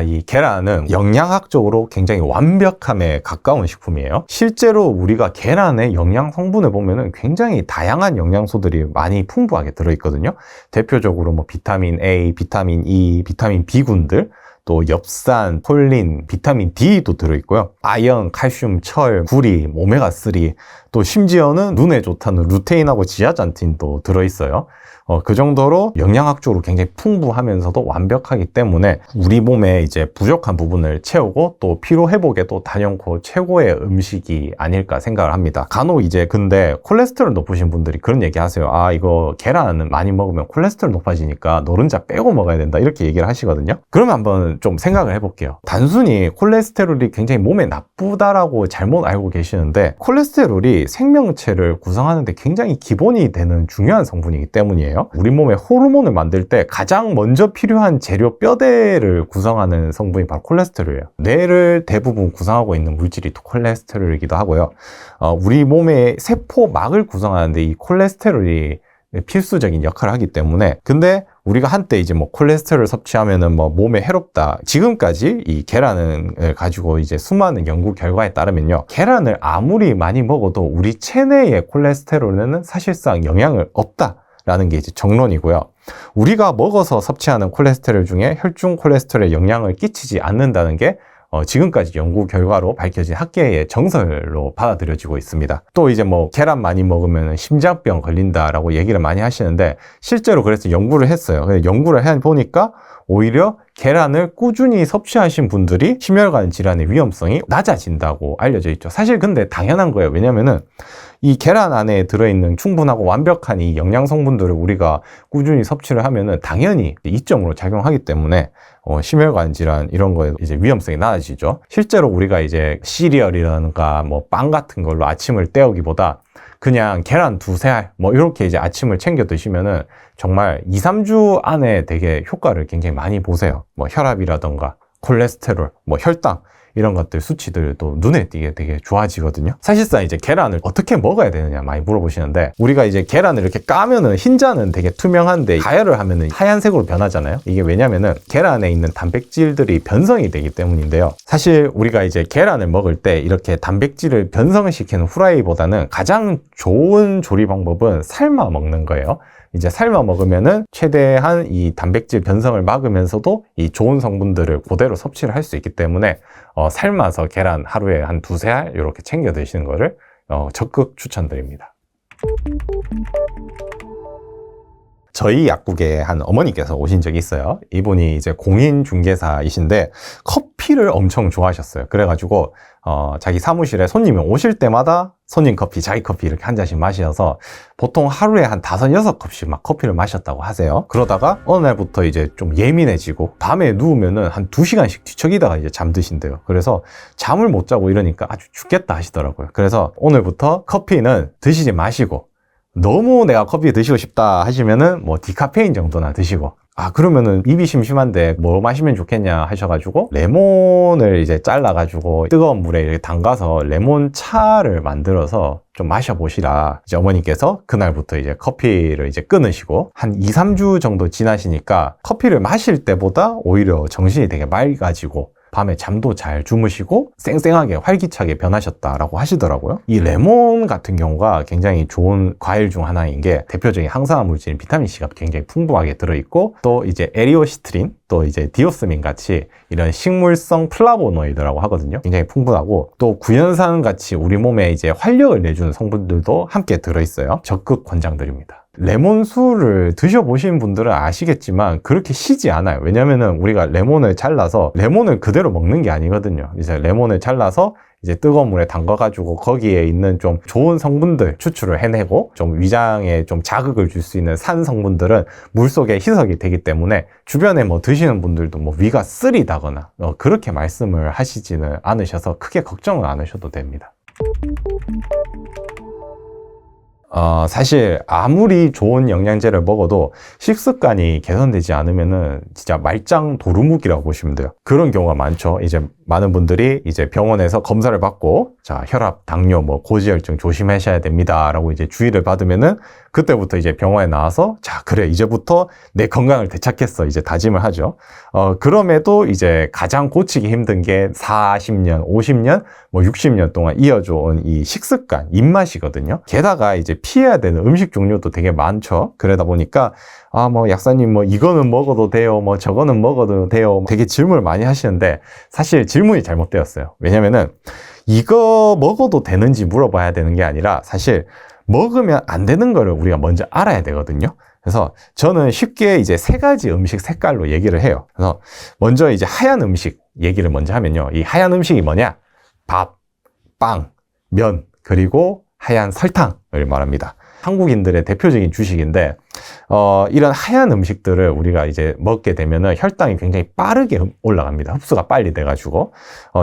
이 계란은 영양학적으로 굉장히 완벽함에 가까운 식품이에요. 실제로 우리가 계란의 영양 성분을 보면은 굉장히 다양한 영양소들이 많이 풍부하게 들어있거든요. 대표적으로 뭐 비타민 A, 비타민 E, 비타민 B군들, 또 엽산, 콜린, 비타민 D도 들어있고요. 아연, 칼슘, 철, 구리, 오메가3, 또 심지어는 눈에 좋다는 루테인하고 지아잔틴도 들어있어요. 그 정도로 영양학적으로 굉장히 풍부하면서도 완벽하기 때문에 우리 몸에 이제 부족한 부분을 채우고 또 피로 회복에도 단연코 최고의 음식이 아닐까 생각을 합니다. 간혹 이제 근데 콜레스테롤 높으신 분들이 그런 얘기 하세요. 이거 계란은 많이 먹으면 콜레스테롤 높아지니까 노른자 빼고 먹어야 된다, 이렇게 얘기를 하시거든요. 그러면 한번 좀 생각을 해볼게요. 단순히 콜레스테롤이 굉장히 몸에 나쁘다라고 잘못 알고 계시는데, 콜레스테롤이 생명체를 구성하는데 굉장히 기본이 되는 중요한 성분이기 때문이에요. 우리 몸에 호르몬을 만들 때 가장 먼저 필요한 재료 뼈대를 구성하는 성분이 바로 콜레스테롤이에요. 뇌를 대부분 구성하고 있는 물질이 또 콜레스테롤이기도 하고요. 우리 몸의 세포막을 구성하는데 이 콜레스테롤이 필수적인 역할을 하기 때문에, 근데 우리가 한때 이제 뭐 콜레스테롤 섭취하면은 뭐 몸에 해롭다, 지금까지 이 계란을 가지고 이제 수많은 연구 결과에 따르면요, 계란을 아무리 많이 먹어도 우리 체내의 콜레스테롤에는 사실상 영향을 없다 라는 게 이제 정론이고요. 우리가 먹어서 섭취하는 콜레스테롤 중에 혈중 콜레스테롤에 영향을 끼치지 않는다는 게 지금까지 연구 결과로 밝혀진 학계의 정설로 받아들여지고 있습니다. 또 이제 뭐 계란 많이 먹으면 심장병 걸린다라고 얘기를 많이 하시는데, 실제로 그래서 연구를 했어요. 연구를 해보니까 오히려 계란을 꾸준히 섭취하신 분들이 심혈관 질환의 위험성이 낮아진다고 알려져 있죠. 사실 근데 당연한 거예요. 왜냐면은 이 계란 안에 들어있는 충분하고 완벽한 이 영양 성분들을 우리가 꾸준히 섭취를 하면은 당연히 이점으로 작용하기 때문에 심혈관 질환 이런 거에 이제 위험성이 낮아지죠. 실제로 우리가 이제 시리얼이라든가 뭐 빵 같은 걸로 아침을 때우기보다 그냥 계란 두세 알 뭐 이렇게 이제 아침을 챙겨 드시면은 정말 2-3주 안에 되게 효과를 굉장히 많이 보세요. 뭐 혈압이라던가 콜레스테롤, 뭐 혈당 이런 것들 수치들도 눈에 띄게 되게 좋아지거든요. 사실상 이제 계란을 어떻게 먹어야 되느냐 많이 물어보시는데, 우리가 이제 계란을 이렇게 까면은 흰자는 되게 투명한데 가열을 하면은 하얀색으로 변하잖아요. 이게 왜냐면은 계란에 있는 단백질들이 변성이 되기 때문인데요. 사실 우리가 이제 계란을 먹을 때 이렇게 단백질을 변성을 시키는 후라이보다는 가장 좋은 조리 방법은 삶아 먹는 거예요. 이제 삶아 먹으면은 최대한 이 단백질 변성을 막으면서도 이 좋은 성분들을 그대로 섭취를 할 수 있기 때문에 삶아서 계란 하루에 한 두세 알 이렇게 챙겨 드시는 거를 적극 추천드립니다. 저희 약국에 한 어머니께서 오신 적이 있어요. 이분이 이제 공인중개사이신데 커피를 엄청 좋아하셨어요. 그래가지고 자기 사무실에 손님이 오실 때마다 손님 커피, 자기 커피 이렇게 한 잔씩 마셔서 보통 하루에 한 5-6컵씩 막 커피를 마셨다고 하세요. 그러다가 어느 날부터 이제 좀 예민해지고 밤에 누우면은 한 2시간씩 뒤척이다가 이제 잠드신대요. 그래서 잠을 못 자고 이러니까 아주 죽겠다 하시더라고요. 그래서 오늘부터 커피는 드시지 마시고, 너무 내가 커피 드시고 싶다 하시면은 뭐 디카페인 정도나 드시고, 그러면은 입이 심심한데 뭐 마시면 좋겠냐 하셔가지고 레몬을 이제 잘라가지고 뜨거운 물에 이렇게 담가서 레몬 차를 만들어서 좀 마셔보시라. 이제 어머니께서 그날부터 이제 커피를 이제 끊으시고 한 2-3주 정도 지나시니까 커피를 마실 때보다 오히려 정신이 되게 맑아지고 밤에 잠도 잘 주무시고 쌩쌩하게 활기차게 변하셨다라고 하시더라고요. 이 레몬 같은 경우가 굉장히 좋은 과일 중 하나인 게, 대표적인 항산화 물질인 비타민C가 굉장히 풍부하게 들어있고, 또 이제 에리오시트린, 또 이제 디오스민 같이 이런 식물성 플라보노이드라고 하거든요. 굉장히 풍부하고, 또 구연산 같이 우리 몸에 이제 활력을 내주는 성분들도 함께 들어있어요. 적극 권장드립니다. 레몬수를 드셔보신 분들은 아시겠지만 그렇게 시지 않아요. 왜냐면은 우리가 레몬을 잘라서 레몬을 그대로 먹는 게 아니거든요. 이제 레몬을 잘라서 이제 뜨거운 물에 담가가지고 거기에 있는 좀 좋은 성분들 추출을 해내고, 좀 위장에 좀 자극을 줄 수 있는 산 성분들은 물속에 희석이 되기 때문에 주변에 뭐 드시는 분들도 뭐 위가 쓰리다거나 그렇게 말씀을 하시지는 않으셔서 크게 걱정은 안 하셔도 됩니다. 사실 아무리 좋은 영양제를 먹어도 식습관이 개선되지 않으면은 진짜 말짱 도루묵이라고 보시면 돼요. 그런 경우가 많죠. 이제 많은 분들이 이제 병원에서 검사를 받고, 자, 혈압, 당뇨, 뭐 고지혈증 조심하셔야 됩니다 라고 이제 주의를 받으면은 그때부터 이제 병원에 나와서, 자, 그래, 이제부터 내 건강을 되찾겠어, 이제 다짐을 하죠. 그럼에도 이제 가장 고치기 힘든 게 40년, 50년, 뭐 60년 동안 이어져 온 이 식습관, 입맛이거든요. 게다가 이제 피해야 되는 음식 종류도 되게 많죠. 그러다 보니까 뭐 약사님 뭐 이거는 먹어도 돼요, 뭐 저거는 먹어도 돼요, 되게 질문을 많이 하시는데 사실 질문이 잘못되었어요. 왜냐면은 이거 먹어도 되는지 물어봐야 되는 게 아니라 사실 먹으면 안 되는 거를 우리가 먼저 알아야 되거든요. 그래서 저는 쉽게 이제 3가지 음식 색깔로 얘기를 해요. 그래서 먼저 이제 하얀 음식 얘기를 먼저 하면요. 이 하얀 음식이 뭐냐? 밥, 빵, 면, 그리고 하얀 설탕을 말합니다. 한국인들의 대표적인 주식인데, 이런 하얀 음식들을 우리가 이제 먹게 되면은 혈당이 굉장히 빠르게 올라갑니다. 흡수가 빨리 돼가지고.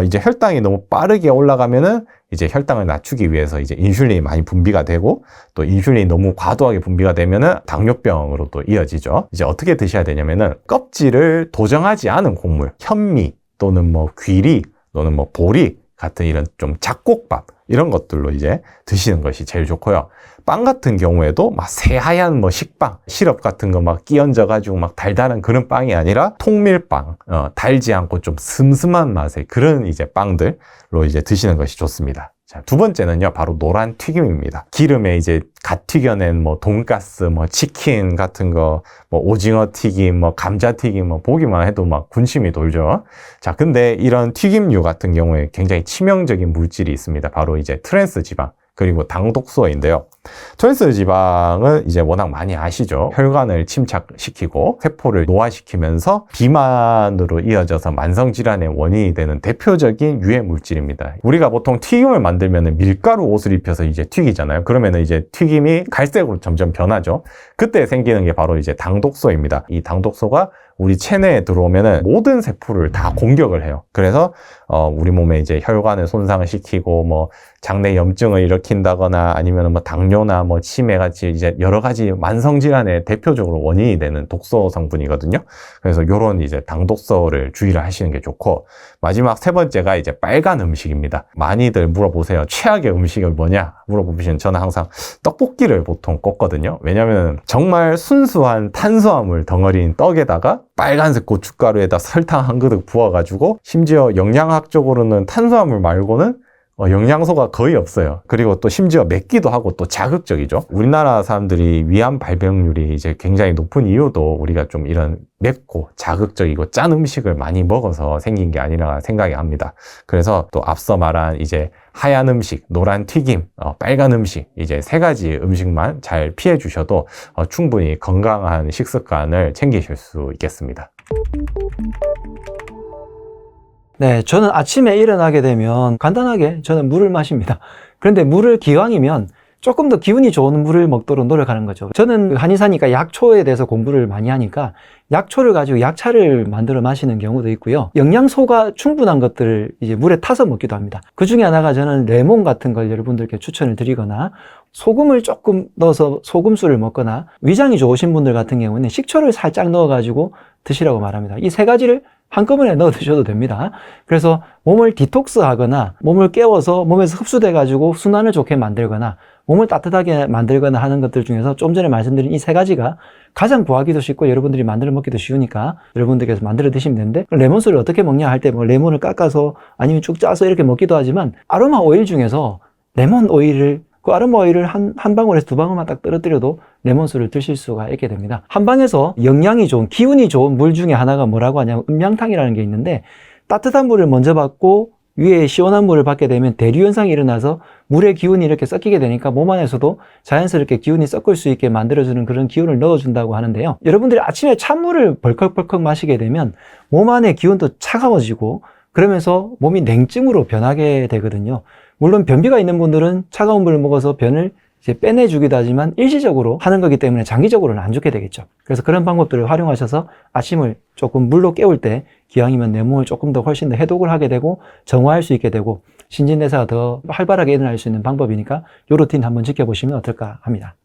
이제 혈당이 너무 빠르게 올라가면은 이제 혈당을 낮추기 위해서 이제 인슐린이 많이 분비가 되고, 또 인슐린이 너무 과도하게 분비가 되면은 당뇨병으로 또 이어지죠. 이제 어떻게 드셔야 되냐면은 껍질을 도정하지 않은 곡물, 현미 또는 뭐 귀리 또는 뭐 보리 같은 이런 좀 잡곡밥, 이런 것들로 이제 드시는 것이 제일 좋고요. 빵 같은 경우에도 막 새하얀 뭐 식빵, 시럽 같은 거 막 끼얹어 가지고 막 달달한 그런 빵이 아니라 통밀빵, 달지 않고 좀 슴슴한 맛의 그런 이제 빵들로 이제 드시는 것이 좋습니다. 자, 두 번째는요, 바로 노란 튀김입니다. 기름에 이제 갓 튀겨낸 뭐 돈가스, 뭐 치킨 같은 거, 뭐 오징어 튀김, 뭐 감자 튀김, 뭐 보기만 해도 막 군침이 돌죠. 자, 근데 이런 튀김류 같은 경우에 굉장히 치명적인 물질이 있습니다. 바로 이제 트랜스 지방, 그리고 당독소인데요. 트랜스 지방은 이제 워낙 많이 아시죠. 혈관을 침착시키고 세포를 노화시키면서 비만으로 이어져서 만성질환의 원인이 되는 대표적인 유해 물질입니다. 우리가 보통 튀김을 만들면 밀가루 옷을 입혀서 이제 튀기잖아요. 그러면 이제 튀김이 갈색으로 점점 변하죠. 그때 생기는 게 바로 이제 당독소입니다. 이 당독소가 우리 체내에 들어오면은 모든 세포를 다 공격을 해요. 그래서 우리 몸에 이제 혈관을 손상을 시키고 뭐 장내 염증을 일으킨다거나 아니면 뭐 당뇨나 뭐 치매 같이 이제 여러 가지 만성 질환의 대표적으로 원인이 되는 독소 성분이거든요. 그래서 요런 이제 당독소를 주의를 하시는 게 좋고, 마지막 3번째가 이제 빨간 음식입니다. 많이들 물어보세요. 최악의 음식이 뭐냐 물어보시면 저는 항상 떡볶이를 보통 꼽거든요. 왜냐면 정말 순수한 탄수화물 덩어리인 떡에다가 빨간색 고춧가루에다 설탕 한 그릇 부어가지고, 심지어 영양학적으로는 탄수화물 말고는 영양소가 거의 없어요. 그리고 또 심지어 맵기도 하고 또 자극적이죠. 우리나라 사람들이 위암 발병률이 이제 굉장히 높은 이유도 우리가 좀 이런 맵고 자극적이고 짠 음식을 많이 먹어서 생긴 게 아니라 생각이 합니다. 그래서 또 앞서 말한 이제 하얀 음식, 노란 튀김, 빨간 음식, 이제 3가지 음식만 잘 피해 주셔도 충분히 건강한 식습관을 챙기실 수 있겠습니다. 네, 저는 아침에 일어나게 되면 간단하게 저는 물을 마십니다. 그런데 물을 기왕이면 조금 더 기분이 좋은 물을 먹도록 노력하는 거죠. 저는 한의사니까 약초에 대해서 공부를 많이 하니까 약초를 가지고 약차를 만들어 마시는 경우도 있고요. 영양소가 충분한 것들을 이제 물에 타서 먹기도 합니다. 그 중에 하나가 저는 레몬 같은 걸 여러분들께 추천을 드리거나, 소금을 조금 넣어서 소금술을 먹거나, 위장이 좋으신 분들 같은 경우는 식초를 살짝 넣어가지고 드시라고 말합니다. 이 3가지를 한꺼번에 넣어 드셔도 됩니다. 그래서 몸을 디톡스 하거나 몸을 깨워서 몸에서 흡수돼 가지고 순환을 좋게 만들거나 몸을 따뜻하게 만들거나 하는 것들 중에서 좀 전에 말씀드린 이 3가지가 가장 구하기도 쉽고 여러분들이 만들어 먹기도 쉬우니까 여러분들께서 만들어 드시면 되는데, 레몬술을 어떻게 먹냐 할 때 뭐 레몬을 깎아서 아니면 쭉 짜서 이렇게 먹기도 하지만, 아로마 오일 중에서 레몬 오일을, 그 아로마 오일을 한 방울에서 2방울만 딱 떨어뜨려도 레몬술을 드실 수가 있게 됩니다. 한방에서 영양이 좋은, 기운이 좋은 물 중에 하나가 뭐라고 하냐면 음양탕이라는 게 있는데, 따뜻한 물을 먼저 받고 위에 시원한 물을 받게 되면 대류 현상이 일어나서 물의 기운이 이렇게 섞이게 되니까 몸 안에서도 자연스럽게 기운이 섞을 수 있게 만들어주는 그런 기운을 넣어준다고 하는데요. 여러분들이 아침에 찬물을 벌컥벌컥 마시게 되면 몸 안의 기운도 차가워지고 그러면서 몸이 냉증으로 변하게 되거든요. 물론 변비가 있는 분들은 차가운 물을 먹어서 변을 이제 빼내주기도 하지만 일시적으로 하는 거기 때문에 장기적으로는 안 좋게 되겠죠. 그래서 그런 방법들을 활용하셔서 아침을 조금 물로 깨울 때 기왕이면 내 몸을 조금 더 훨씬 더 해독을 하게 되고 정화할 수 있게 되고, 신진대사가 더 활발하게 일어날 수 있는 방법이니까 요 루틴 한번 지켜보시면 어떨까 합니다.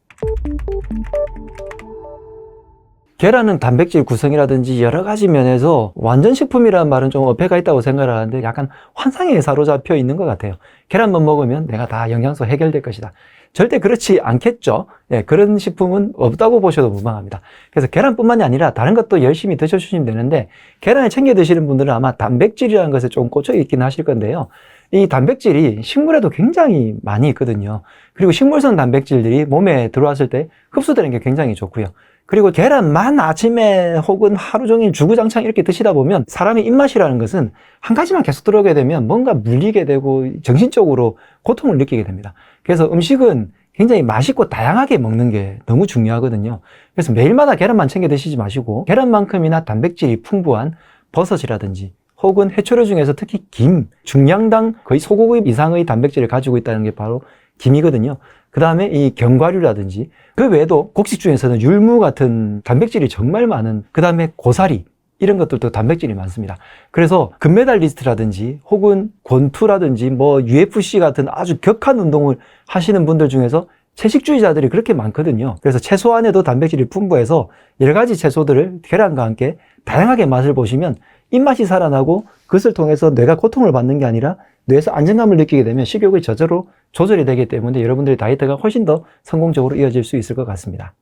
계란은 단백질 구성이라든지 여러 가지 면에서 완전 식품이라는 말은 좀 어폐가 있다고 생각을 하는데 약간 환상에 사로잡혀 있는 것 같아요. 계란만 먹으면 내가 다 영양소 해결될 것이다. 절대 그렇지 않겠죠. 예, 그런 식품은 없다고 보셔도 무방합니다. 그래서 계란뿐만이 아니라 다른 것도 열심히 드셔주시면 되는데 계란을 챙겨 드시는 분들은 아마 단백질이라는 것에 좀 꽂혀 있긴 하실 건데요. 이 단백질이 식물에도 굉장히 많이 있거든요. 그리고 식물성 단백질들이 몸에 들어왔을 때 흡수되는 게 굉장히 좋고요. 그리고 계란만 아침에 혹은 하루 종일 주구장창 이렇게 드시다 보면 사람의 입맛이라는 것은 한 가지만 계속 들어오게 되면 뭔가 물리게 되고 정신적으로 고통을 느끼게 됩니다. 그래서 음식은 굉장히 맛있고 다양하게 먹는 게 너무 중요하거든요. 그래서 매일마다 계란만 챙겨 드시지 마시고 계란만큼이나 단백질이 풍부한 버섯이라든지 혹은 해초류 중에서 특히 김, 중량당 거의 소고기 이상의 단백질을 가지고 있다는 게 바로 김이거든요. 그 다음에 이 견과류라든지 그 외에도 곡식 중에서는 율무 같은 단백질이 정말 많은 그 다음에 고사리 이런 것들도 단백질이 많습니다. 그래서 금메달리스트라든지 혹은 권투라든지 뭐 UFC 같은 아주 격한 운동을 하시는 분들 중에서 채식주의자들이 그렇게 많거든요. 그래서 채소 안에도 단백질이 풍부해서 여러 가지 채소들을 계란과 함께 다양하게 맛을 보시면 입맛이 살아나고 그것을 통해서 뇌가 고통을 받는 게 아니라 뇌에서 안정감을 느끼게 되면 식욕이 저절로 조절이 되기 때문에 여러분들의 다이어트가 훨씬 더 성공적으로 이어질 수 있을 것 같습니다.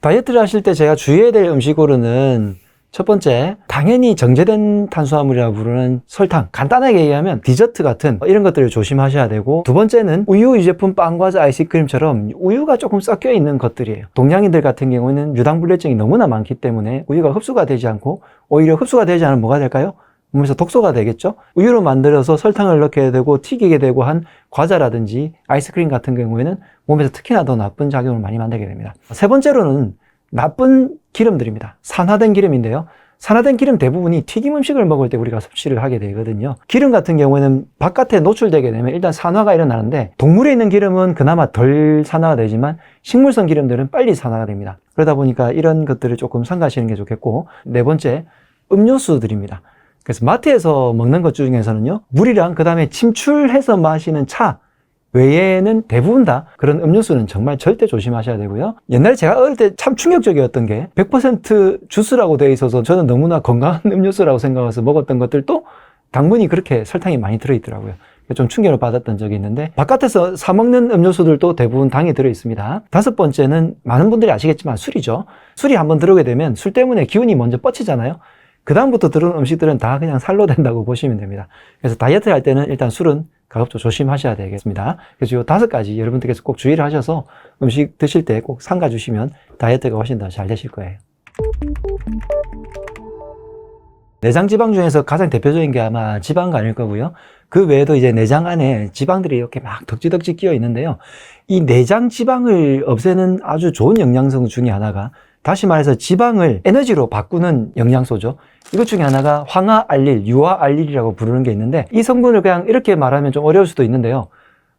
다이어트를 하실 때 제가 주의해야 될 음식으로는 첫 번째, 당연히 정제된 탄수화물이라고 부르는 설탕, 간단하게 얘기하면 디저트 같은 이런 것들을 조심하셔야 되고, 두 번째는 우유 유제품, 빵, 과자, 아이스크림처럼 우유가 조금 섞여 있는 것들이에요. 동양인들 같은 경우는 유당불내증이 너무나 많기 때문에 우유가 흡수가 되지 않고, 오히려 흡수가 되지 않으면 뭐가 될까요? 몸에서 독소가 되겠죠? 우유로 만들어서 설탕을 넣게 되고 튀기게 되고 한 과자라든지 아이스크림 같은 경우에는 몸에서 특히나 더 나쁜 작용을 많이 만들게 됩니다. 세 번째로는 나쁜 기름들입니다. 산화된 기름인데요. 산화된 기름 대부분이 튀김 음식을 먹을 때 우리가 섭취를 하게 되거든요. 기름 같은 경우에는 바깥에 노출되게 되면 일단 산화가 일어나는데, 동물에 있는 기름은 그나마 덜 산화가 되지만 식물성 기름들은 빨리 산화가 됩니다. 그러다 보니까 이런 것들을 조금 삼가시는 게 좋겠고, 네 번째, 음료수들입니다. 그래서 마트에서 먹는 것 중에서는요, 물이랑 그 다음에 침출해서 마시는 차 외에는 대부분 다 그런 음료수는 정말 절대 조심하셔야 되고요. 옛날에 제가 어릴 때 참 충격적이었던 게 100% 주스라고 되어 있어서 저는 너무나 건강한 음료수라고 생각해서 먹었던 것들도 당분이 그렇게 설탕이 많이 들어있더라고요. 좀 충격을 받았던 적이 있는데, 바깥에서 사 먹는 음료수들도 대부분 당이 들어있습니다. 다섯 번째는 많은 분들이 아시겠지만 술이죠. 술이 한번 들어오게 되면 술 때문에 기운이 먼저 뻗치잖아요. 그 다음부터 들어오는 음식들은 다 그냥 살로 된다고 보시면 됩니다. 그래서 다이어트 할 때는 일단 술은 가급적 조심하셔야 되겠습니다. 그래서 이 5가지 여러분들께서 꼭 주의를 하셔서 음식 드실 때 꼭 삼가 주시면 다이어트가 훨씬 더 잘 되실 거예요. 내장 지방 중에서 가장 대표적인 게 아마 지방간일 거고요. 그 외에도 이제 내장 안에 지방들이 이렇게 막 덕지덕지 끼어 있는데요. 이 내장 지방을 없애는 아주 좋은 영양소 중에 하나가, 다시 말해서 지방을 에너지로 바꾸는 영양소죠. 이것 중에 하나가 황화알릴, 유화알릴이라고 부르는 게 있는데, 이 성분을 그냥 이렇게 말하면 좀 어려울 수도 있는데요.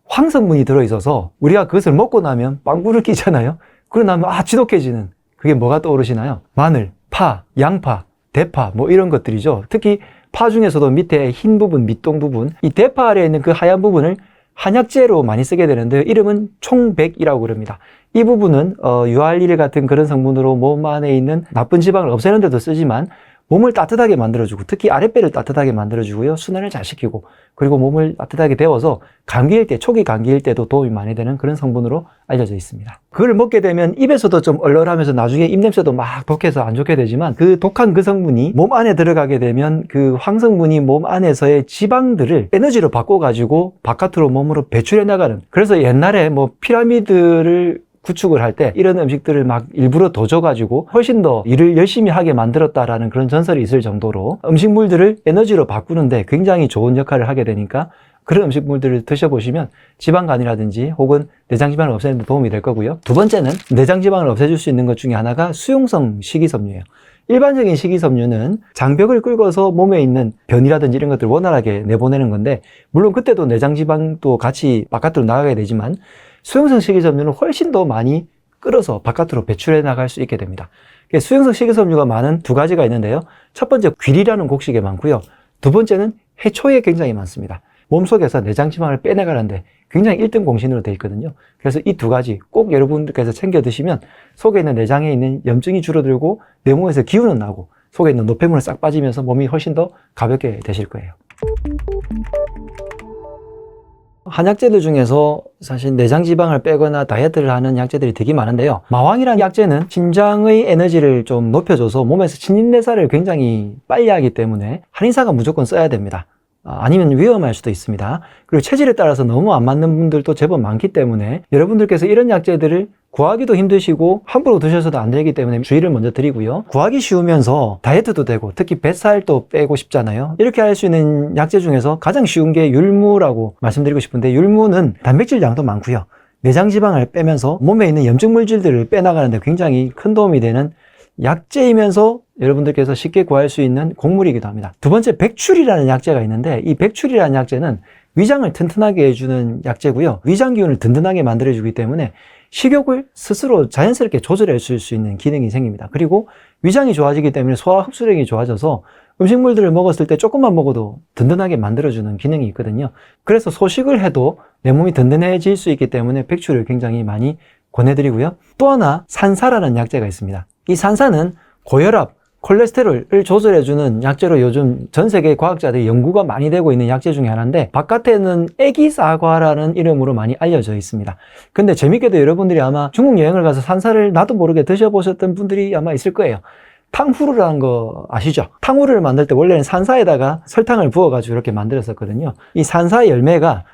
황성분이 들어있어서 우리가 그것을 먹고 나면 빵구를 끼잖아요. 그러고 나면 지독해지는, 그게 뭐가 떠오르시나요? 마늘, 파, 양파, 대파 뭐 이런 것들이죠. 특히 파 중에서도 밑에 흰 부분, 밑동 부분, 이 대파 아래에 있는 그 하얀 부분을 한약재로 많이 쓰게 되는데 이름은 총백이라고 그럽니다. 이 부분은 유알릴 같은 그런 성분으로 몸 안에 있는 나쁜 지방을 없애는 데도 쓰지만, 몸을 따뜻하게 만들어주고, 특히 아랫배를 따뜻하게 만들어주고요, 순환을 잘 시키고, 그리고 몸을 따뜻하게 데워서 감기일 때, 초기 감기일 때도 도움이 많이 되는 그런 성분으로 알려져 있습니다. 그걸 먹게 되면 입에서도 좀 얼얼하면서 나중에 입냄새도 막 독해서 안 좋게 되지만, 그 독한 그 성분이 몸 안에 들어가게 되면 그 황성분이 몸 안에서의 지방들을 에너지로 바꿔가지고 바깥으로 몸으로 배출해 나가는, 그래서 옛날에 뭐 피라미드를 구축을 할 때 이런 음식들을 막 일부러 더 줘가지고 훨씬 더 일을 열심히 하게 만들었다라는 그런 전설이 있을 정도로 음식물들을 에너지로 바꾸는데 굉장히 좋은 역할을 하게 되니까, 그런 음식물들을 드셔보시면 지방간이라든지 혹은 내장지방을 없애는 데 도움이 될 거고요. 두 번째는 내장지방을 없애줄 수 있는 것 중에 하나가 수용성 식이섬유예요. 일반적인 식이섬유는 장벽을 긁어서 몸에 있는 변이라든지 이런 것들을 원활하게 내보내는 건데, 물론 그때도 내장지방도 같이 바깥으로 나가게 되지만, 수용성 식이섬유는 훨씬 더 많이 끌어서 바깥으로 배출해 나갈 수 있게 됩니다. 수용성 식이섬유가 많은 2가지가 있는데요. 첫 번째, 귀리라는 곡식에 많고요. 두 번째는 해초에 굉장히 많습니다. 몸속에서 내장지방을 빼내가는데 굉장히 1등 공신으로 되어 있거든요. 그래서 이 두 가지 꼭 여러분들께서 챙겨 드시면 속에 있는 내장에 있는 염증이 줄어들고 내 몸에서 기운은 나고 속에 있는 노폐물은 싹 빠지면서 몸이 훨씬 더 가볍게 되실 거예요. 한약재들 중에서 사실 내장지방을 빼거나 다이어트를 하는 약재들이 되게 많은데요. 마왕이라는 약재는 심장의 에너지를 좀 높여줘서 몸에서 신진대사를 굉장히 빨리 하기 때문에 한의사가 무조건 써야 됩니다. 아니면 위험할 수도 있습니다. 그리고 체질에 따라서 너무 안 맞는 분들도 제법 많기 때문에 여러분들께서 이런 약재들을 구하기도 힘드시고 함부로 드셔서도 안 되기 때문에 주의를 먼저 드리고요. 구하기 쉬우면서 다이어트도 되고 특히 뱃살도 빼고 싶잖아요. 이렇게 할 수 있는 약재 중에서 가장 쉬운 게 율무라고 말씀드리고 싶은데, 율무는 단백질 양도 많고요. 내장지방을 빼면서 몸에 있는 염증 물질들을 빼나가는데 굉장히 큰 도움이 되는 약재이면서 여러분들께서 쉽게 구할 수 있는 곡물이기도 합니다. 두 번째, 백출이라는 약재가 있는데, 이 백출이라는 약재는 위장을 튼튼하게 해주는 약재고요. 위장 기운을 든든하게 만들어주기 때문에 식욕을 스스로 자연스럽게 조절해 줄 수 있는 기능이 생깁니다. 그리고 위장이 좋아지기 때문에 소화 흡수력이 좋아져서 음식물들을 먹었을 때 조금만 먹어도 든든하게 만들어주는 기능이 있거든요. 그래서 소식을 해도 내 몸이 든든해질 수 있기 때문에 백출을 굉장히 많이 권해드리고요. 또 하나, 산사라는 약재가 있습니다. 이 산사는 고혈압, 콜레스테롤을 조절해주는 약재로 요즘 전 세계 과학자들이 연구가 많이 되고 있는 약재 중에 하나인데, 바깥에는 애기사과라는 이름으로 많이 알려져 있습니다. 근데 재밌게도 여러분들이 아마 중국 여행을 가서 산사를 나도 모르게 드셔보셨던 분들이 아마 있을 거예요. 탕후루라는 거 아시죠? 탕후루를 만들 때 원래는 산사에다가 설탕을 부어가지고 이렇게 만들었었거든요. 이 산사 열매가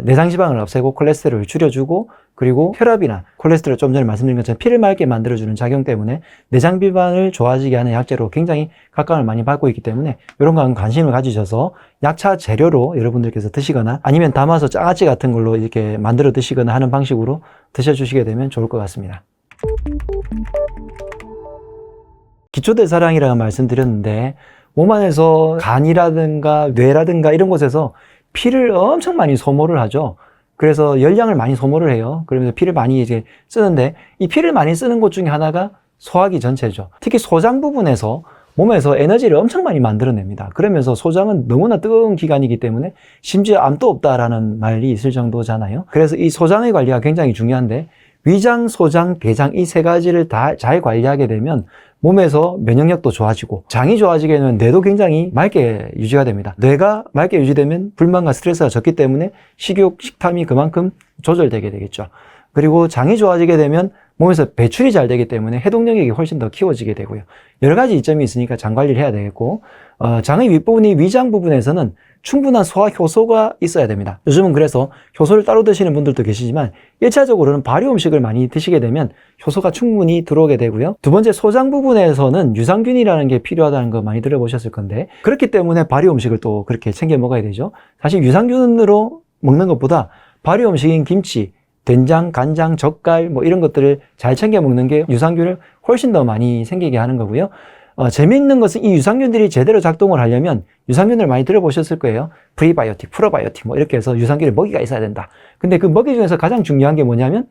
내장지방을 없애고 콜레스테롤을 줄여주고, 그리고 혈압이나 콜레스테롤, 좀 전에 말씀드린 것처럼 피를 맑게 만들어주는 작용 때문에 내장비만을 좋아지게 하는 약재로 굉장히 각광을 많이 받고 있기 때문에 이런 거 관심을 가지셔서 약차 재료로 여러분들께서 드시거나 아니면 담아서 장아찌 같은 걸로 이렇게 만들어 드시거나 하는 방식으로 드셔주시게 되면 좋을 것 같습니다. 기초대사량이라고 말씀드렸는데, 몸 안에서 간이라든가 뇌라든가 이런 곳에서 피를 엄청 많이 소모를 하죠. 그래서 열량을 많이 소모를 해요. 그러면서 피를 많이 이제 쓰는데, 이 피를 많이 쓰는 곳 중에 하나가 소화기 전체죠. 특히 소장 부분에서 몸에서 에너지를 엄청 많이 만들어냅니다. 그러면서 소장은 너무나 뜨거운 기관이기 때문에 심지어 암도 없다라는 말이 있을 정도잖아요. 그래서 이 소장의 관리가 굉장히 중요한데, 위장, 소장, 대장 이 세 가지를 다 잘 관리하게 되면 몸에서 면역력도 좋아지고, 장이 좋아지게 되면 뇌도 굉장히 맑게 유지가 됩니다. 뇌가 맑게 유지되면 불만과 스트레스가 적기 때문에 식욕, 식탐이 그만큼 조절되게 되겠죠. 그리고 장이 좋아지게 되면 몸에서 배출이 잘 되기 때문에 해독력이 훨씬 더 키워지게 되고요. 여러 가지 이점이 있으니까 장 관리를 해야 되겠고, 장의 윗부분이 위장 부분에서는 충분한 소화 효소가 있어야 됩니다. 요즘은 그래서 효소를 따로 드시는 분들도 계시지만 1차적으로는 발효 음식을 많이 드시게 되면 효소가 충분히 들어오게 되고요. 두 번째, 소장 부분에서는 유산균이라는 게 필요하다는 거 많이 들어보셨을 건데, 그렇기 때문에 발효 음식을 또 그렇게 챙겨 먹어야 되죠. 사실 유산균으로 먹는 것보다 발효 음식인 김치, 된장, 간장, 젓갈 뭐 이런 것들을 잘 챙겨 먹는 게 유산균을 훨씬 더 많이 생기게 하는 거고요. 재미있는 것은 이 유산균들이 제대로 작동을 하려면 유산균을 많이 들어보셨을 거예요. 프리바이오틱, 프로바이오틱 뭐 이렇게 해서 유산균의 먹이가 있어야 된다. 근데 그 먹이 중에서 가장 중요한 게 뭐냐면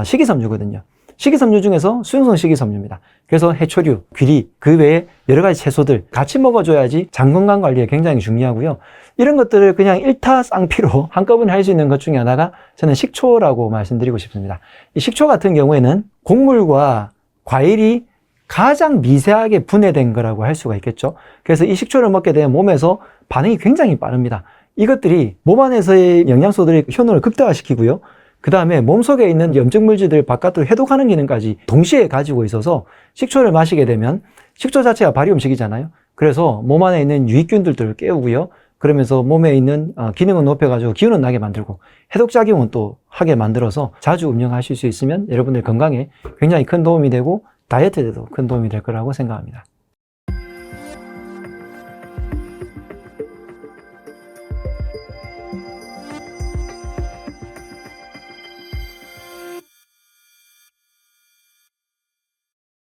식이섬유거든요. 식이섬유 중에서 수용성 식이섬유입니다. 그래서 해초류, 귀리, 그 외에 여러 가지 채소들 같이 먹어줘야지 장 건강 관리에 굉장히 중요하고요. 이런 것들을 그냥 일타쌍피로 한꺼번에 할 수 있는 것 중에 하나가 저는 식초라고 말씀드리고 싶습니다. 이 식초 같은 경우에는 곡물과 과일이 가장 미세하게 분해된 거라고 할 수가 있겠죠. 그래서 이 식초를 먹게 되면 몸에서 반응이 굉장히 빠릅니다. 이것들이 몸 안에서의 영양소들의 효능을 극대화시키고요. 그 다음에 몸속에 있는 염증 물질들을 바깥으로 해독하는 기능까지 동시에 가지고 있어서, 식초를 마시게 되면 식초 자체가 발효 음식이잖아요. 그래서 몸 안에 있는 유익균들을 깨우고요. 그러면서 몸에 있는 기능을 높여가지고 기운을 나게 만들고 해독작용은 또 하게 만들어서 자주 음용하실 수 있으면 여러분들 건강에 굉장히 큰 도움이 되고 다이어트에도 큰 도움이 될 거라고 생각합니다.